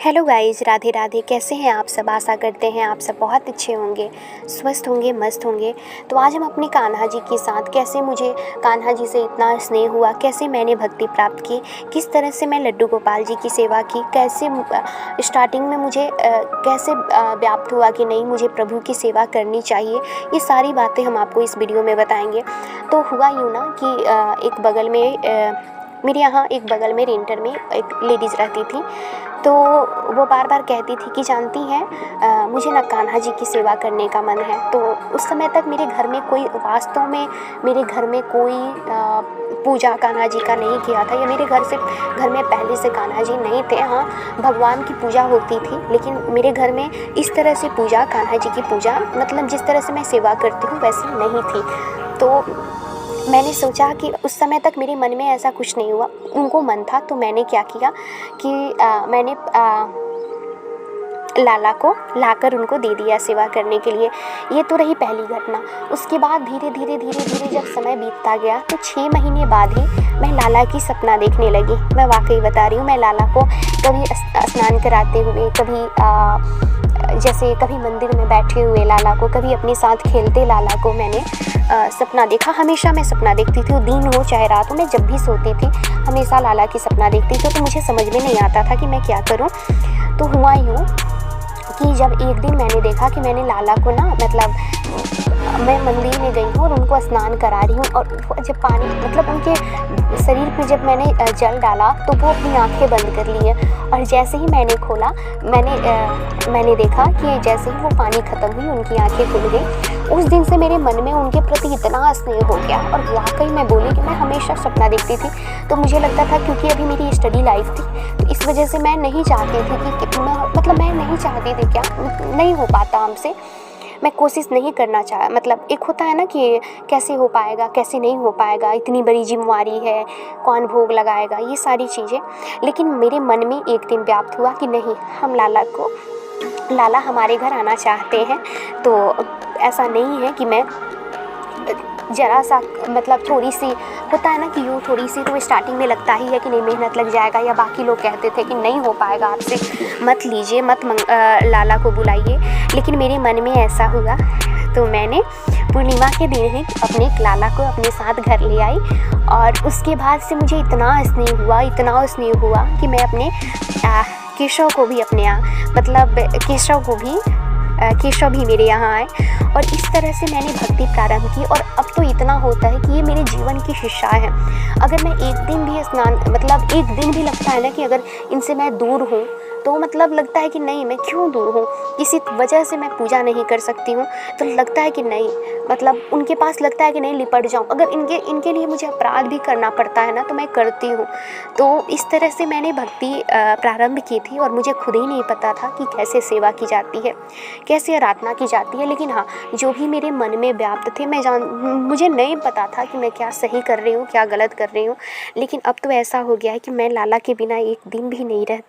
Hello guys, Radhe Radhe. कैसे हैं आप सब? आशा करते हैं आप सब बहुत अच्छे होंगे, स्वस्थ होंगे, मस्त होंगे। तो आज हम अपने कान्हा जी के साथ कैसे मुझे कान्हा जी से इतना स्नेह हुआ, कैसे मैंने भक्ति प्राप्त की, किस तरह से मैं लड्डू गोपाल जी की सेवा की, कैसे स्टार्टिंग में मुझे कैसे व्याप्त हुआ कि नहीं मुझे प्रभु की सेवा करनी चाहिए। ये सारी बातें हम आपको इस वीडियो में बताएंगे। तो हुआ यूँ ना कि एक बगल में मेरे यहाँ एक बगल में रेंटर में एक लेडीज़ रहती थी। तो वो बार बार कहती थी कि जानती हैं मुझे ना कान्हा जी की सेवा करने का मन है। तो उस समय तक मेरे घर में कोई वास्तव में मेरे घर में कोई पूजा कान्हा जी का नहीं किया था, या मेरे घर में पहले से कान्हा जी नहीं थे। हाँ, भगवान की पूजा होती थी, लेकिन मेरे घर में इस तरह से पूजा, कान्हा जी की पूजा, मतलब जिस तरह से मैं सेवा करती हूँ वैसी नहीं थी। तो मैंने सोचा कि उस समय तक मेरे मन में ऐसा कुछ नहीं हुआ, उनको मन था। तो मैंने क्या किया कि मैंने लाला को लाकर उनको दे दिया सेवा करने के लिए। ये तो रही पहली घटना। उसके बाद धीरे धीरे जब समय बीतता गया तो 6 महीने बाद ही मैं लाला की सपना देखने लगी। मैं वाकई बता रही हूँ, मैं लाला को कभी स्नान कराते हुए, कभी जैसे कभी मंदिर में बैठे हुए लाला को, कभी अपने साथ खेलते लाला को मैंने सपना देखा। हमेशा मैं सपना देखती थी, दिन हो चाहे रात हो, मैं जब भी सोती थी हमेशा लाला की सपना देखती थी। तो मुझे समझ में नहीं आता था कि मैं क्या करूं। तो हुआ यूँ कि जब एक दिन मैंने देखा कि मैंने लाला को ना, मतलब मैं मंदिर में गई हूँ और उनको स्नान करा रही हूँ, और जब पानी मतलब उनके शरीर पे जब मैंने जल डाला तो वो अपनी आंखें बंद कर ली है। और जैसे ही मैंने खोला, मैंने देखा कि जैसे ही वो पानी ख़त्म हुई उनकी आंखें खुल गई। उस दिन से मेरे मन में उनके प्रति इतना स्नेह हो गया। और वाकई मैं बोली कि मैं हमेशा सपना देखती थी। तो मुझे लगता था क्योंकि अभी मेरी स्टडी लाइफ थी, तो इस वजह से मैं नहीं चाहती थी मैं नहीं चाहती थी, क्या नहीं हो पाता हमसे, मैं कोशिश नहीं करना चाहा। मतलब एक होता है ना कि कैसे हो पाएगा, कैसे नहीं हो पाएगा, इतनी बड़ी जिम्मेवारी है, कौन भोग लगाएगा, ये सारी चीज़ें। लेकिन मेरे मन में एक दिन व्याप्त हुआ कि नहीं, हम लाला हमारे घर आना चाहते हैं। तो ऐसा नहीं है कि मैं ज़रा सा, मतलब थोड़ी सी होता है ना कि यूँ थोड़ी सी, तो स्टार्टिंग में लगता ही है कि नहीं मेहनत लग जाएगा, या बाकी लोग कहते थे कि नहीं हो पाएगा आपसे, मत लीजिए, लाला को बुलाइए। लेकिन मेरे मन में ऐसा हुआ। तो मैंने पूर्णिमा के दिन ही अपने लाला को अपने साथ घर ले आई। और उसके बाद से मुझे इतना स्नेह हुआ कि मैं अपने केशव को भी केशव भी मेरे यहाँ आए। और इस तरह से मैंने भक्ति प्रारंभ की। और अब तो इतना होता है कि ये मेरे जीवन की शिक्षा है। अगर मैं एक दिन भी एक दिन भी लगता है ना कि अगर इनसे मैं दूर हूँ, तो मतलब लगता है कि नहीं, मैं क्यों दूर हूँ, किसी वजह से मैं पूजा नहीं कर सकती हूँ, तो लगता है कि नहीं, मतलब उनके पास लगता है कि नहीं लिपट जाऊँ। अगर इनके लिए मुझे अपराध भी करना पड़ता है ना, तो मैं करती हूँ। तो इस तरह से मैंने भक्ति प्रारंभ की थी। और मुझे खुद ही नहीं पता था कि कैसे सेवा की जाती है, कैसे आराधना की जाती है। लेकिन हाँ, जो भी मेरे मन में व्याप्त थे, मुझे नहीं पता था कि मैं क्या सही कर रही हूँ, क्या गलत कर रही हूँ। लेकिन अब तो ऐसा हो गया है कि मैं लाला के बिना एक दिन भी नहीं रह